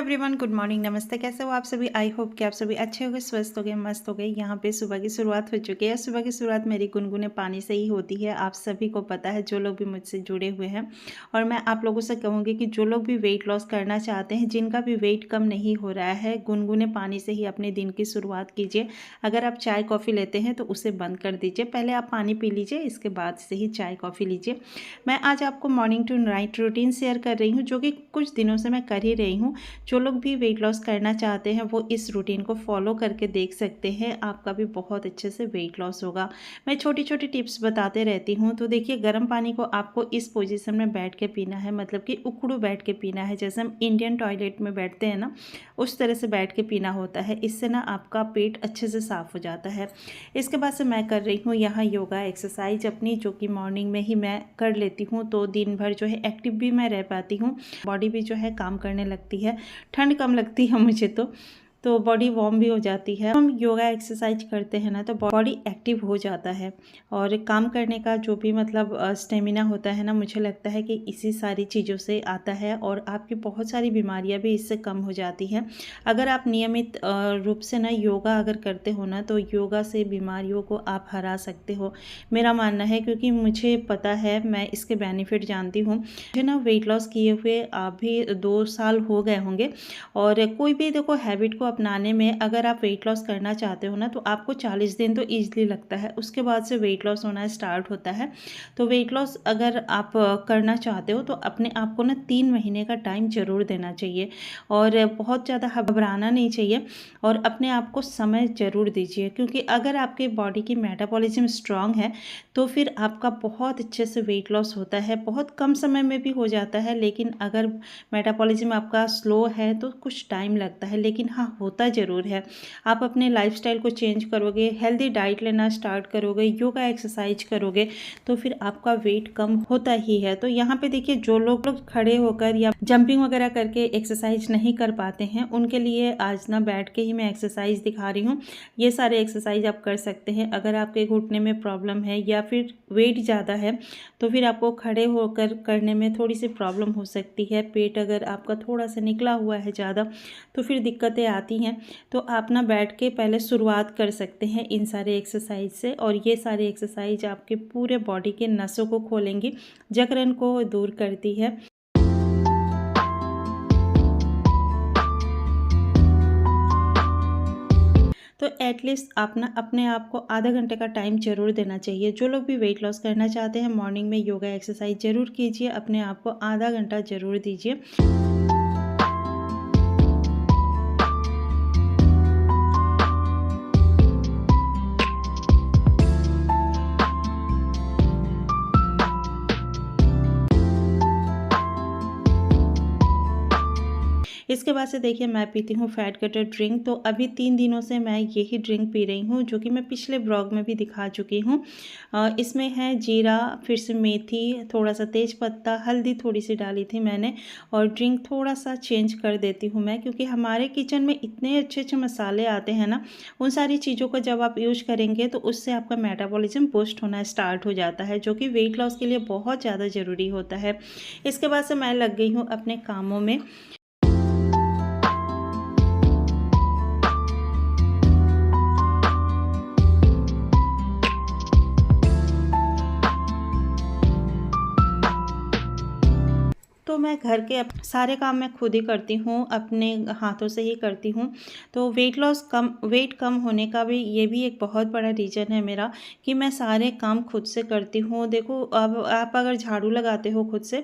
Everyone, good morning, नमस्ते। कैसे हो आप सभी? आई होप कि आप सभी अच्छे हो गए, स्वस्थ हो गए, मस्त हो गए। यहाँ पे सुबह की शुरुआत हो चुकी है। सुबह की शुरुआत मेरी गुनगुने पानी से ही होती है। आप सभी को पता है, जो लोग भी मुझसे जुड़े हुए हैं। और मैं आप लोगों से कहूँगी कि जो लोग भी वेट लॉस करना चाहते हैं, जिनका भी वेट कम नहीं हो रहा है, गुनगुने पानी से ही अपने दिन की शुरुआत कीजिए। अगर आप चाय कॉफ़ी लेते हैं तो उसे बंद कर दीजिए। पहले आप पानी पी लीजिए, इसके बाद से ही चाय कॉफ़ी लीजिए। मैं आज आपको morning to night routine share कर रही हूँ, जो कि कुछ दिनों से मैं कर ही रही हूँ। जो लोग भी वेट लॉस करना चाहते हैं वो इस रूटीन को फॉलो करके देख सकते हैं, आपका भी बहुत अच्छे से वेट लॉस होगा। मैं छोटी छोटी टिप्स बताते रहती हूँ। तो देखिए, गर्म पानी को आपको इस पोजीशन में बैठ के पीना है, मतलब कि उखड़ू बैठ के पीना है। जैसे हम इंडियन टॉयलेट में बैठते हैं ना, उस तरह से बैठ के पीना होता है। इससे ना आपका पेट अच्छे से साफ़ हो जाता है। इसके बाद से मैं कर रही हूँ यहाँ योगा एक्सरसाइज अपनी, जो कि मॉर्निंग में ही मैं कर लेती हूँ। तो दिन भर जो है एक्टिव भी मैं रह पाती हूँ, बॉडी भी जो है काम करने लगती है। ठंड कम लगती है मुझे तो बॉडी वार्म भी हो जाती है। हम योगा एक्सरसाइज करते हैं ना, तो बॉडी एक्टिव हो जाता है और काम करने का जो भी मतलब स्टेमिना होता है ना, मुझे लगता है कि इसी सारी चीज़ों से आता है। और आपकी बहुत सारी बीमारियां भी इससे कम हो जाती हैं। अगर आप नियमित रूप से ना योगा अगर करते हो ना, तो योगा से बीमारियों को आप हरा सकते हो, मेरा मानना है। क्योंकि मुझे पता है, मैं इसके बेनिफिट जानती हूँ। मुझे ना वेट लॉस किए हुए अभी 2 साल हो गए होंगे। और कोई भी देखो, हैबिट को अपनाने में अगर आप वेट लॉस करना चाहते हो ना, तो आपको 40 दिन तो ईजिली लगता है। उसके बाद से वेट लॉस होना स्टार्ट होता है। तो वेट लॉस अगर आप करना चाहते हो तो अपने आप को ना 3 महीने का टाइम ज़रूर देना चाहिए और बहुत ज़्यादा घबराना नहीं चाहिए और अपने आप को समय ज़रूर दीजिए। क्योंकि अगर आपके बॉडी की मेटाबॉलिज्म स्ट्रांग है तो फिर आपका बहुत अच्छे से वेट लॉस होता है। बहुत कम समय में भी हो जाता है, लेकिन अगर मेटाबॉलिज्म आपका स्लो है तो कुछ टाइम लगता है, लेकिन हाँ, होता ज़रूर है। आप अपने लाइफस्टाइल को चेंज करोगे, हेल्दी डाइट लेना स्टार्ट करोगे, योगा एक्सरसाइज करोगे, तो फिर आपका वेट कम होता ही है। तो यहाँ पे देखिए, जो लोग खड़े होकर या जंपिंग वगैरह करके एक्सरसाइज नहीं कर पाते हैं, उनके लिए आज ना बैठ के ही मैं एक्सरसाइज दिखा रही हूँ। ये सारे एक्सरसाइज आप कर सकते हैं। अगर आपके घुटने में प्रॉब्लम है या फिर वेट ज़्यादा है, तो फिर आपको खड़े होकर करने में थोड़ी सी प्रॉब्लम हो सकती है। पेट अगर आपका थोड़ा सा निकला हुआ है ज़्यादा, तो फिर दिक्कतें आती हैं। तो आप ना बैठ के पहले शुरुआत कर सकते हैं इन सारे एक्सरसाइज से। और ये सारे एक्सरसाइज आपके पूरे बॉडी के नसों को खोलेंगी, जकड़न को दूर करती है। तो एटलीस्ट आप ना अपने आप को आधा घंटे का टाइम ज़रूर देना चाहिए। जो लोग भी वेट लॉस करना चाहते हैं, मॉर्निंग में योगा एक्सरसाइज ज़रूर कीजिए, अपने आप को आधा घंटा ज़रूर दीजिए। इसके बाद से देखिए, मैं पीती हूँ फैट कटर ड्रिंक। तो अभी 3 दिनों से मैं यही ड्रिंक पी रही हूँ, जो कि मैं पिछले ब्लॉग में भी दिखा चुकी हूँ। इसमें है जीरा, फिर से मेथी, थोड़ा सा तेज पत्ता, हल्दी थोड़ी सी डाली थी मैंने। और ड्रिंक थोड़ा सा चेंज कर देती हूँ मैं, क्योंकि हमारे किचन में इतने अच्छे अच्छे मसाले आते हैं ना, उन सारी चीज़ों को जब आप यूज करेंगे तो उससे आपका मेटाबॉलिज्म बूस्ट होना स्टार्ट हो जाता है, जो कि वेट लॉस के लिए बहुत ज़्यादा ज़रूरी होता है। इसके बाद से मैं लग गई हूँ अपने कामों में। तो मैं घर के सारे काम मैं खुद ही करती हूँ, अपने हाथों से ही करती हूँ। तो वेट कम होने का भी ये भी एक बहुत बड़ा रीज़न है मेरा, कि मैं सारे काम खुद से करती हूँ। देखो, अब आप अगर झाड़ू लगाते हो खुद से,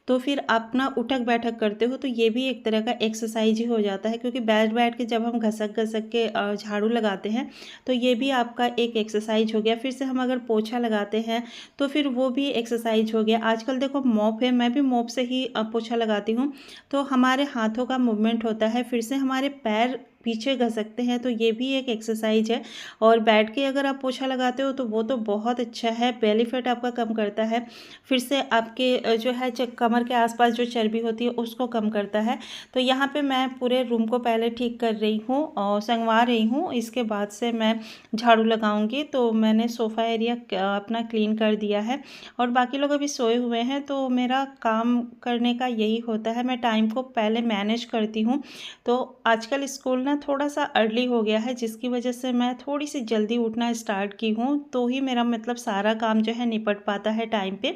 तो फिर आप ना उठक बैठक करते हो, तो ये भी एक तरह का एक्सरसाइज ही हो जाता है। क्योंकि बैठ बैठ के जब हम घसक घसक के झाड़ू लगाते हैं, तो ये भी आपका एक एक्सरसाइज हो गया। फिर से हम अगर पोछा लगाते हैं, तो फिर वो भी एक्सरसाइज हो गया। आजकल देखो, मॉप है, मैं भी मॉप से ही पोछा लगाती हूँ, तो हमारे हाथों का मूवमेंट होता है। फिर से हमारे पैर पीछे घसकते हैं, तो ये भी एक एक्सरसाइज है। और बैठ के अगर आप पोछा लगाते हो तो वो तो बहुत अच्छा है, बेली फैट आपका कम करता है। फिर से आपके जो है कमर के आसपास जो चर्बी होती है उसको कम करता है। तो यहाँ पे मैं पूरे रूम को पहले ठीक कर रही हूँ और संगवा रही हूँ, इसके बाद से मैं झाड़ू लगाऊंगी। तो मैंने सोफ़ा एरिया अपना क्लीन कर दिया है और बाकी लोग अभी सोए हुए हैं। तो मेरा काम करने का यही होता है, मैं टाइम को पहले मैनेज करती हूँ। तो आजकल स्कूल ना थोड़ा सा अर्ली हो गया है, जिसकी वजह से मैं थोड़ी सी जल्दी उठना स्टार्ट की हूँ, तो ही मेरा मतलब सारा काम जो है निपट पाता है टाइम पे।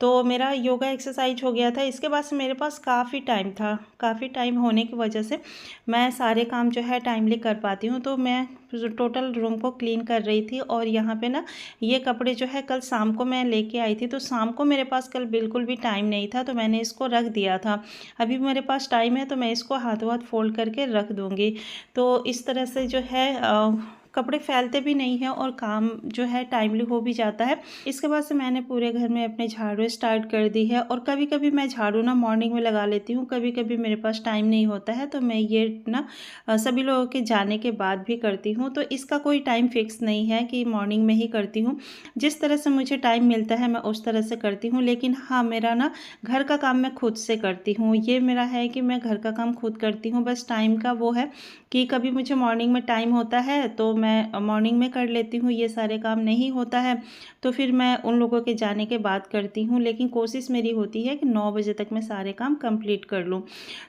तो मेरा योगा एक्सरसाइज हो गया था, इसके बाद से मेरे पास काफ़ी टाइम था। काफ़ी टाइम होने की वजह से मैं सारे काम जो है टाइमली कर पाती हूँ। तो मैं टोटल रूम को क्लीन कर रही थी और यहाँ पे ना ये कपड़े जो है कल शाम को मैं लेके आई थी, तो शाम को मेरे पास कल बिल्कुल भी टाइम नहीं था, तो मैंने इसको रख दिया था। अभी मेरे पास टाइम है तो मैं इसको हाथों हाथ फोल्ड करके रख दूँगी। तो इस तरह से जो है कपड़े फैलते भी नहीं हैं और काम जो है टाइमली हो भी जाता है। इसके बाद से मैंने पूरे घर में अपने झाड़ू स्टार्ट कर दी है। और कभी कभी मैं झाड़ू ना मॉर्निंग में लगा लेती हूँ, कभी कभी मेरे पास टाइम नहीं होता है तो मैं ये ना सभी लोगों के जाने के बाद भी करती हूँ। तो इसका कोई टाइम फिक्स नहीं है कि मॉर्निंग में ही करती हूँ, जिस तरह से मुझे टाइम मिलता है मैं उस तरह से करती हूँ। लेकिन हाँ, मेरा ना घर का काम मैं खुद से करती हूँ, ये मेरा है कि मैं घर का काम खुद करती हूँ। बस टाइम का वो है कि कभी मुझे मॉर्निंग में टाइम होता है तो मैं मॉर्निंग में कर लेती हूँ, ये सारे काम नहीं होता है तो फिर मैं उन लोगों के जाने के बाद करती हूँ। लेकिन कोशिश मेरी होती है कि 9 बजे तक मैं सारे काम कंप्लीट कर लूँ।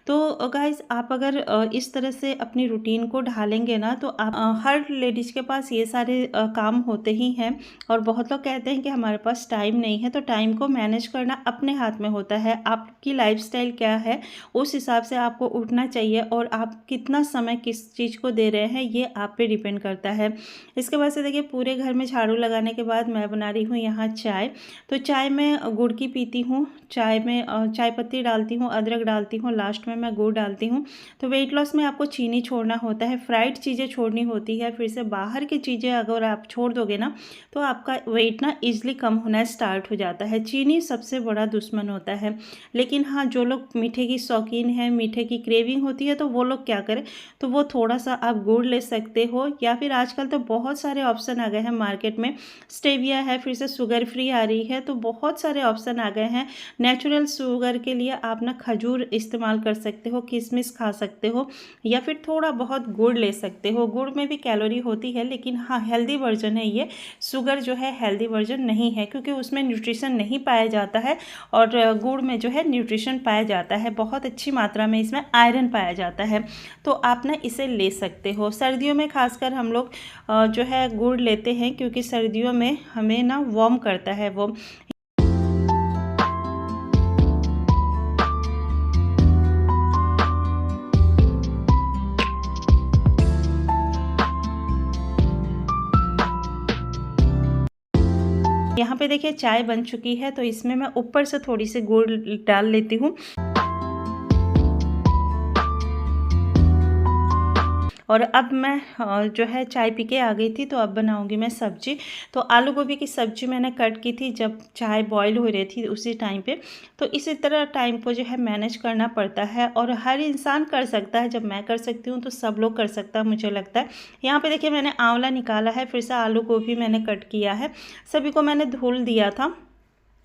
तो गाइज़, आप अगर इस तरह से अपनी रूटीन को ढालेंगे ना तो आप हर लेडीज़ के पास ये सारे काम होते ही हैं। और बहुत लोग कहते हैं कि हमारे पास टाइम नहीं है, तो टाइम को मैनेज करना अपने हाथ में होता है। आपकी लाइफस्टाइल क्या है उस हिसाब से आपको उठना चाहिए और आप कितना समय किस चीज़ को दे रहे हैं ये आप पे डिपेंड करता है। इसके बाद से देखिए, पूरे घर में झाड़ू लगाने के बाद मैं बना रही हूँ यहाँ चाय। तो चाय में गुड़ की पीती हूँ, चाय में चाय पत्ती डालती हूँ, अदरक डालती हूँ, लास्ट में मैं गुड़ डालती हूँ। तो वेट लॉस में आपको चीनी छोड़ना होता है, फ्राइड चीज़ें छोड़नी होती है। फिर से बाहर की चीज़ें अगर आप छोड़ दोगे ना तो आपका वेट ना ईजिली कम होना स्टार्ट हो जाता है। चीनी सबसे बड़ा दुश्मन होता है। लेकिन हाँ, जो लोग मीठे की शौकीन है, मीठे की क्रेविंग होती है, तो वो लोग क्या करें, तो वो थोड़ा सा आप गुड़ ले सकते हो। या फिर आजकल तो बहुत सारे ऑप्शन आ गए हैं मार्केट में, स्टेविया है, फिर से शुगर फ्री आ रही है, तो बहुत सारे ऑप्शन आ गए हैं। नेचुरल शुगर के लिए आप ना खजूर इस्तेमाल कर सकते हो, किशमिश खा सकते हो, या फिर थोड़ा बहुत गुड़ ले सकते हो। गुड़ में भी कैलोरी होती है, लेकिन हाँ, हेल्दी वर्जन है ये। शुगर जो है हेल्दी वर्जन नहीं है, क्योंकि उसमें न्यूट्रिशन नहीं पाया जाता है और गुड़ में जो है न्यूट्रिशन पाया जाता है, बहुत अच्छी मात्रा में इसमें आयरन पाया जाता है। तो आप ना इसे ले सकते हो। सर्दियों में खासकर हम लोग जो है गुड़ लेते हैं, क्योंकि सर्दियों में हमें ना वार्म करता है वो। यहाँ पे देखिए चाय बन चुकी है, तो इसमें मैं ऊपर से थोड़ी सी गुड़ डाल लेती हूँ। और अब मैं जो है चाय पी के आ गई थी, तो अब बनाऊंगी मैं सब्जी। तो आलू गोभी की सब्जी मैंने कट की थी जब चाय बॉईल हो रही थी उसी टाइम पे। तो इसी तरह टाइम को जो है मैनेज करना पड़ता है और हर इंसान कर सकता है। जब मैं कर सकती हूँ तो सब लोग कर सकता है, मुझे लगता है। यहाँ पे देखिए मैंने आंवला निकाला है, फिर से आलू गोभी मैंने कट किया है, सभी को मैंने धुल दिया था।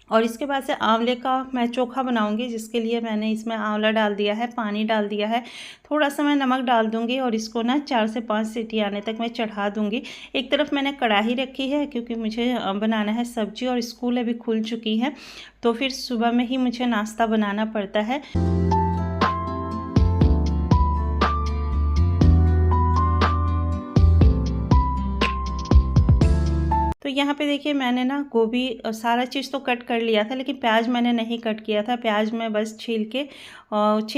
और इसके बाद से आंवले का मैं चोखा बनाऊंगी, जिसके लिए मैंने इसमें आंवला डाल दिया है, पानी डाल दिया है, थोड़ा सा मैं नमक डाल दूंगी और इसको ना 4 से 5 सीटी आने तक मैं चढ़ा दूंगी। एक तरफ मैंने कढ़ाई रखी है, क्योंकि मुझे बनाना है सब्जी और स्कूल अभी खुल चुकी है, तो फिर सुबह में ही मुझे नाश्ता बनाना पड़ता है। तो यहाँ पे देखिए मैंने ना गोभी सारा चीज़ तो कट कर लिया था, लेकिन प्याज मैंने नहीं कट किया था। प्याज मैं बस छील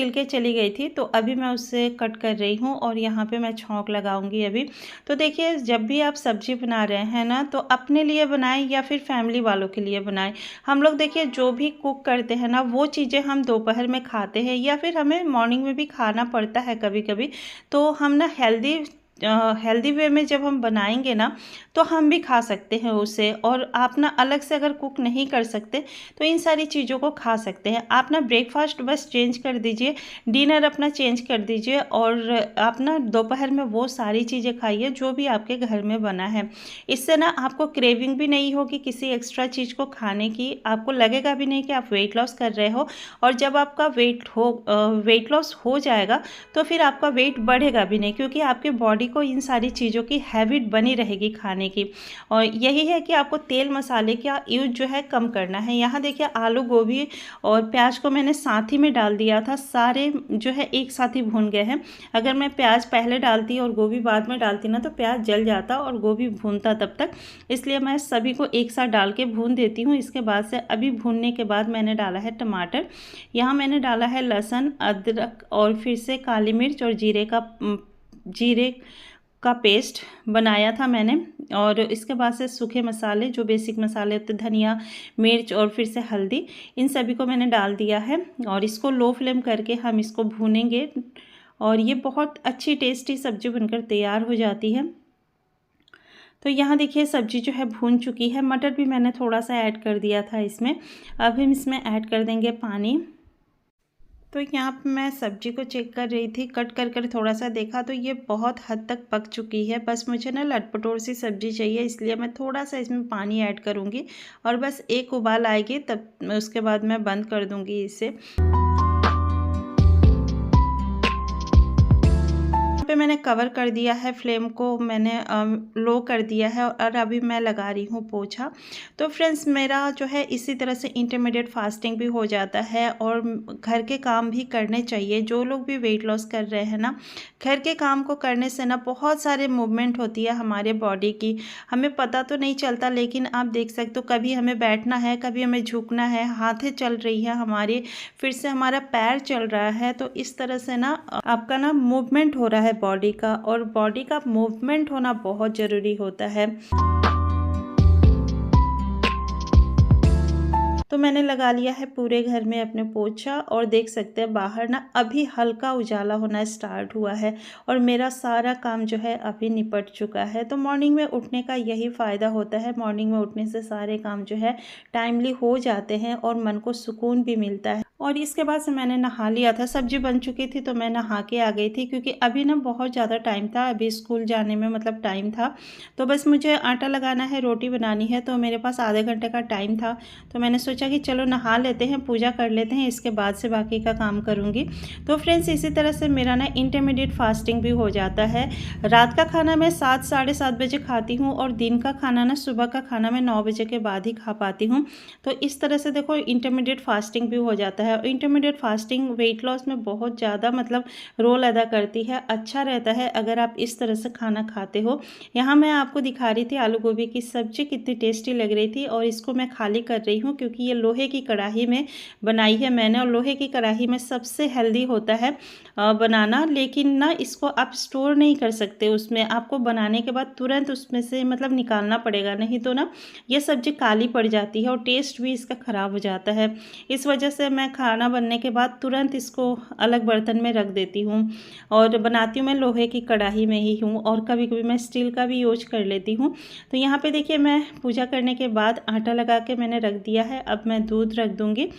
के चली गई थी, तो अभी मैं उससे कट कर रही हूँ और यहाँ पे मैं छौंक लगाऊंगी अभी। तो देखिए, जब भी आप सब्जी बना रहे हैं ना, तो अपने लिए बनाएं या फिर फैमिली वालों के लिए बनाएं। हम लोग देखिए जो भी कुक करते हैं ना, वो चीज़ें हम दोपहर में खाते हैं या फिर हमें मॉर्निंग में भी खाना पड़ता है कभी कभी। तो हम ना हेल्दी हेल्दी वे में जब हम बनाएंगे ना तो हम भी खा सकते हैं उसे। और आप ना अलग से अगर कुक नहीं कर सकते तो इन सारी चीज़ों को खा सकते हैं। आप ना ब्रेकफास्ट बस चेंज कर दीजिए, डिनर अपना चेंज कर दीजिए और आप ना दोपहर में वो सारी चीज़ें खाइए जो भी आपके घर में बना है। इससे ना आपको क्रेविंग भी नहीं होगी किसी एक्स्ट्रा चीज़ को खाने की, आपको लगेगा भी नहीं कि आप वेट लॉस कर रहे हो। और जब आपका वेट लॉस हो जाएगा तो फिर आपका वेट बढ़ेगा भी नहीं, क्योंकि आपके बॉडी को इन सारी चीज़ों की हैबिट बनी रहेगी खाने की। और यही है कि आपको तेल मसाले का यूज जो है कम करना है। यहाँ देखिए आलू गोभी और प्याज को मैंने साथ ही में डाल दिया था, सारे जो है एक साथ ही भून गए हैं। अगर मैं प्याज पहले डालती और गोभी बाद में डालती ना तो प्याज जल जाता और गोभी भूनता तब तक, इसलिए मैं सभी को एक साथ डाल के भून देती हूँ। इसके बाद से अभी भूनने के बाद मैंने डाला है टमाटर, यहाँ मैंने डाला है लहसुन, अदरक और फिर से काली मिर्च और जीरे का पेस्ट बनाया था मैंने। और इसके बाद से सूखे मसाले जो बेसिक मसाले होते, धनिया, मिर्च और फिर से हल्दी, इन सभी को मैंने डाल दिया है और इसको लो फ्लेम करके हम इसको भूनेंगे और ये बहुत अच्छी टेस्टी सब्जी बनकर तैयार हो जाती है। तो यहाँ देखिए सब्जी जो है भून चुकी है। मटर भी मैंने थोड़ा सा ऐड कर दिया था इसमें। अब हम इसमें ऐड कर देंगे पानी। तो यहाँ पे मैं सब्जी को चेक कर रही थी, कट कर कर थोड़ा सा देखा तो ये बहुत हद तक पक चुकी है। बस मुझे ना लटपटोर सी सब्जी चाहिए, इसलिए मैं थोड़ा सा इसमें पानी ऐड करूँगी और बस एक उबाल आएगी तब उसके बाद मैं बंद कर दूँगी इसे। पे मैंने कवर कर दिया है, फ्लेम को मैंने लो कर दिया है और अभी मैं लगा रही हूँ पोछा। तो फ्रेंड्स मेरा जो है इसी तरह से इंटरमीडिएट फास्टिंग भी हो जाता है और घर के काम भी करने चाहिए। जो लोग भी वेट लॉस कर रहे हैं ना, घर के काम को करने से ना बहुत सारे मूवमेंट होती है हमारे बॉडी की, हमें पता तो नहीं चलता, लेकिन आप देख सकते हो कभी हमें बैठना है, कभी हमें झुकना है, हाथें चल रही है हमारी, फिर से हमारा पैर चल रहा है। तो इस तरह से ना आपका ना मूवमेंट हो रहा है बॉडी का, और बॉडी का मूवमेंट होना बहुत ज़रूरी होता है। तो मैंने लगा लिया है पूरे घर में अपने पोछा और देख सकते हैं बाहर ना अभी हल्का उजाला होना स्टार्ट हुआ है और मेरा सारा काम जो है अभी निपट चुका है। तो मॉर्निंग में उठने का यही फ़ायदा होता है, मॉर्निंग में उठने से सारे काम जो है टाइमली हो जाते हैं और मन को सुकून भी मिलता है। और इसके बाद से मैंने नहा लिया था, सब्जी बन चुकी थी तो मैं नहा के आ गई थी, क्योंकि अभी ना बहुत ज़्यादा टाइम था, अभी स्कूल जाने में मतलब टाइम था। तो बस मुझे आटा लगाना है, रोटी बनानी है, तो मेरे पास आधे घंटे का टाइम था। तो मैंने सोचा कि चलो नहा लेते हैं, पूजा कर लेते हैं, इसके बाद से बाकी का काम करूँगी। तो फ्रेंड्स इसी तरह से मेरा ना इंटरमीडिएट फास्टिंग भी हो जाता है। रात का खाना मैं 7 साढ़े 7 बजे खाती हूँ और दिन का खाना ना सुबह का खाना मैं 9 बजे के बाद ही खा पाती हूँ। तो इस तरह से देखो इंटरमीडिएट फास्टिंग भी हो जाता है। और इंटरमीडिएट फास्टिंग वेट लॉस में बहुत ज़्यादा मतलब रोल अदा करती है। अच्छा रहता है अगर आप इस तरह से खाना खाते हो। यहाँ मैं आपको दिखा रही थी आलू गोभी की सब्ज़ी कितनी टेस्टी लग रही थी, और इसको मैं खाली कर रही हूँ क्योंकि ये लोहे की कढ़ाई में बनाई है मैंने, और लोहे की कढ़ाई में सबसे हेल्दी होता है बनाना। लेकिन ना इसको आप स्टोर नहीं कर सकते, उसमें आपको बनाने के बाद तुरंत उसमें से मतलब निकालना पड़ेगा, नहीं तो ना ये सब्ज़ी काली पड़ जाती है और टेस्ट भी इसका ख़राब हो जाता है। इस वजह से मैं खाना बनने के बाद तुरंत इसको अलग बर्तन में रख देती हूँ और बनाती हूँ मैं लोहे की कढ़ाई में ही हूँ, और कभी कभी मैं स्टील का भी यूज कर लेती हूँ। तो यहाँ पे देखिए मैं पूजा करने के बाद आटा लगा के मैंने रख दिया है, अब मैं दूध रख दूँगी।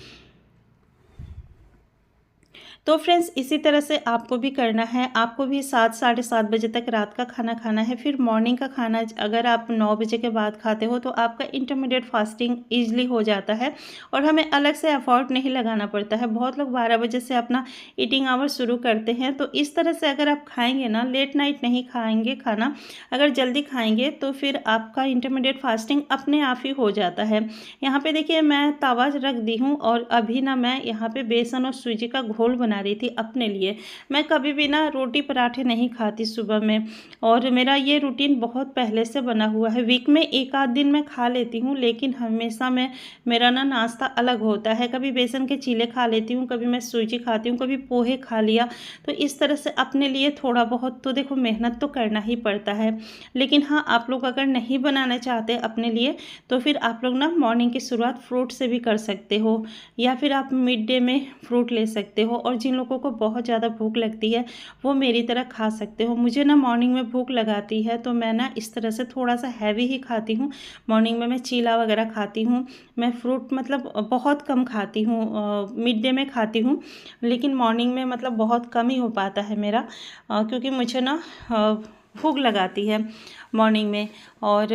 तो फ्रेंड्स इसी तरह से आपको भी करना है, आपको भी 7 साढ़े 7 बजे तक रात का खाना खाना है। फिर मॉर्निंग का खाना अगर आप 9 बजे के बाद खाते हो तो आपका इंटरमीडिएट फास्टिंग ईजिली हो जाता है और हमें अलग से एफर्ट नहीं लगाना पड़ता है। बहुत लोग 12 बजे से अपना ईटिंग आवर शुरू करते हैं, तो इस तरह से अगर आप खाएंगे ना, लेट नाइट नहीं खाएंगे खाना, अगर जल्दी खाएंगे तो फिर आपका इंटरमीडिएट फास्टिंग अपने आप ही हो जाता है। यहाँ पे देखिए मैं तवा रख दी हूँ और अभी ना मैं यहाँ पे बेसन और सूजी का घोल बना रही थी अपने लिए। मैं कभी भी ना रोटी पराठे नहीं खाती सुबह में, और मेरा ये रूटीन बहुत पहले से बना हुआ है। वीक में एक आध दिन मैं खा लेती हूँ, लेकिन हमेशा मेरा ना नाश्ता अलग होता है। कभी बेसन के चीले खा लेती हूँ, कभी मैं सूजी खाती हूँ, कभी पोहे खा लिया। तो इस तरह से अपने लिए थोड़ा बहुत तो देखो मेहनत तो करना ही पड़ता है। लेकिन हाँ, आप लोग अगर नहीं बनाना चाहते अपने लिए तो फिर आप लोग ना मॉर्निंग की शुरुआत फ्रूट से भी कर सकते हो, या फिर आप मिड डे में फ्रूट ले सकते हो। और जिन लोगों को बहुत ज़्यादा भूख लगती है वो मेरी तरह खा सकते हो। मुझे ना मॉर्निंग में भूख लगाती है तो मैं ना इस तरह से थोड़ा सा हैवी ही खाती हूँ। मॉर्निंग में मैं चीला वगैरह खाती हूँ, मैं फ्रूट मतलब बहुत कम खाती हूँ, मिड डे में खाती हूँ, लेकिन मॉर्निंग में मतलब बहुत कम ही हो पाता है मेरा, क्योंकि मुझे ना भूख लगाती है मॉर्निंग में। और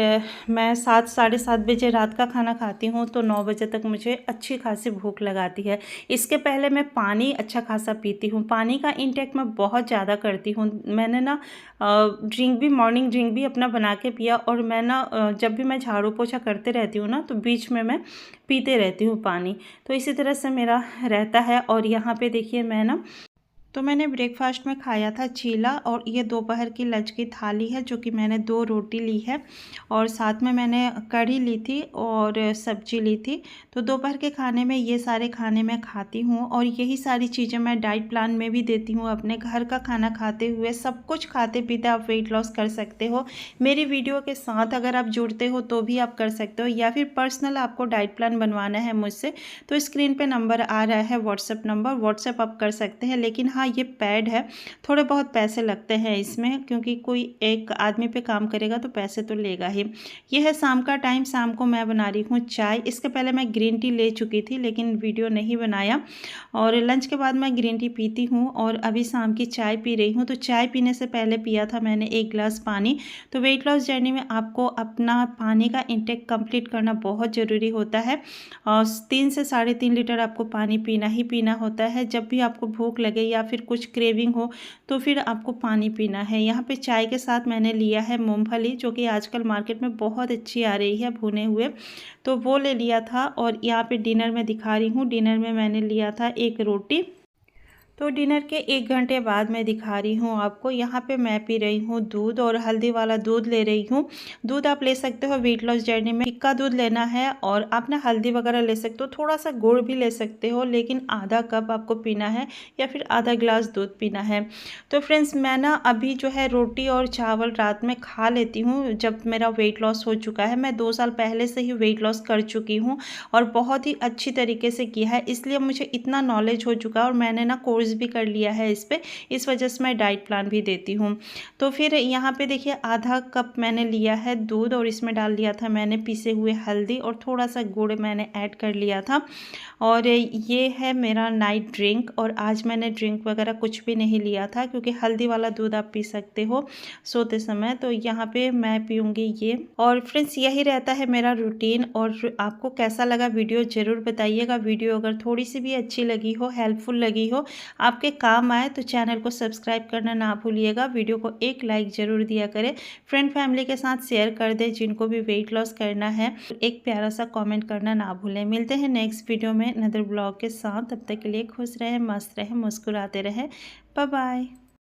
मैं 7 साढ़े 7 बजे रात का खाना खाती हूँ तो 9 बजे तक मुझे अच्छी खासी भूख लगाती है। इसके पहले मैं पानी अच्छा खासा पीती हूँ, पानी का इंटेक मैं बहुत ज़्यादा करती हूँ। मैंने ना ड्रिंक भी, मॉर्निंग ड्रिंक भी अपना बना के पिया, और मैं ना जब भी मैं झाड़ू पोछा करते रहती हूँ ना तो बीच में मैं पीते रहती हूँ पानी। तो इसी तरह से मेरा रहता है। और यहाँ पे देखिए मैं ना, तो मैंने ब्रेकफास्ट में खाया था चीला, और ये दोपहर की लंच की थाली है जो कि मैंने 2 रोटी ली है और साथ में मैंने कढ़ी ली थी और सब्जी ली थी। तो दोपहर के खाने में ये सारे खाने मैं खाती हूँ, और यही सारी चीज़ें मैं डाइट प्लान में भी देती हूँ। अपने घर का खाना खाते हुए सब कुछ खाते पीते आप वेट लॉस कर सकते हो। मेरी वीडियो के साथ अगर आप जुड़ते हो तो भी आप कर सकते हो, या फिर पर्सनल आपको डाइट प्लान बनवाना है मुझसे तो स्क्रीन पे नंबर आ रहा है, व्हाट्सएप नंबर, व्हाट्सएप आप कर सकते हैं। लेकिन हाँ, ये पेड है, थोड़े बहुत पैसे लगते हैं इसमें, क्योंकि कोई एक आदमी पे काम करेगा तो पैसे तो लेगा ही। ये है शाम का टाइम, शाम को मैं बना रही हूँ चाय। इसके पहले मैं ग्रीन टी ले चुकी थी लेकिन वीडियो नहीं बनाया, और लंच के बाद मैं ग्रीन टी पीती हूँ और अभी शाम की चाय पी रही हूँ। तो चाय पीने से पहले पिया था मैंने 1 गिलास पानी। तो वेट लॉस जर्नी में आपको अपना पानी का इंटेक कंप्लीट करना बहुत ज़रूरी होता है, और 3 से 3.5 लीटर आपको पानी पीना ही पीना होता है। जब भी आपको भूख लगे या फिर कुछ क्रेविंग हो तो फिर आपको पानी पीना है। यहाँ पे चाय के साथ मैंने लिया है मूंगफली, जो कि आजकल मार्केट में बहुत अच्छी आ रही है भुने हुए, तो वो ले लिया था। और यहाँ पे डिनर में दिखा रही हूँ, डिनर में मैंने लिया था 1 रोटी। तो डिनर के 1 घंटे बाद मैं दिखा रही हूँ आपको। यहाँ पे मैं पी रही हूँ दूध, और हल्दी वाला दूध ले रही हूँ। दूध आप ले सकते हो वेट लॉस जर्नी में, फिक्का दूध लेना है, और आप ना हल्दी वगैरह ले सकते हो, थोड़ा सा गुड़ भी ले सकते हो, लेकिन आधा कप आपको पीना है या फिर आधा गिलास दूध पीना है। तो फ्रेंड्स, मैं ना अभी जो है रोटी और चावल रात में खा लेती हूँ जब मेरा वेट लॉस हो चुका है। मैं 2 साल पहले से ही वेट लॉस कर चुकी हूँ और बहुत ही अच्छी तरीके से किया है, इसलिए मुझे इतना नॉलेज हो चुका है, और मैंने ना कोर्स भी कर लिया है इस पे, इस वजह से मैं डाइट प्लान भी देती हूँ। तो फिर यहाँ पे देखिए आधा कप मैंने लिया है दूध, और इसमें डाल दिया था मैंने पीसे हुए हल्दी, और थोड़ा सा गुड़ मैंने ऐड कर लिया था। और ये है मेरा नाइट ड्रिंक, और आज मैंने ड्रिंक वगैरह कुछ भी नहीं लिया था, क्योंकि हल्दी वाला दूध आप पी सकते हो सोते समय। तो यहाँ पे मैं पीऊँगी ये। और फ्रेंड्स, यही रहता है मेरा रूटीन। और आपको कैसा लगा वीडियो ज़रूर बताइएगा। वीडियो अगर थोड़ी सी भी अच्छी लगी हो, हेल्पफुल लगी हो, आपके काम आए, तो चैनल को सब्सक्राइब करना ना भूलिएगा। वीडियो को एक लाइक ज़रूर दिया करें, फ्रेंड फैमिली के साथ शेयर कर दें जिनको भी वेट लॉस करना है। एक प्यारा सा कमेंट करना ना भूलें। मिलते हैं नेक्स्ट वीडियो में नदर ब्लॉग के साथ। तब तक के लिए खुश रहें, मस्त रहें, मुस्कुराते रहें। Bye bye.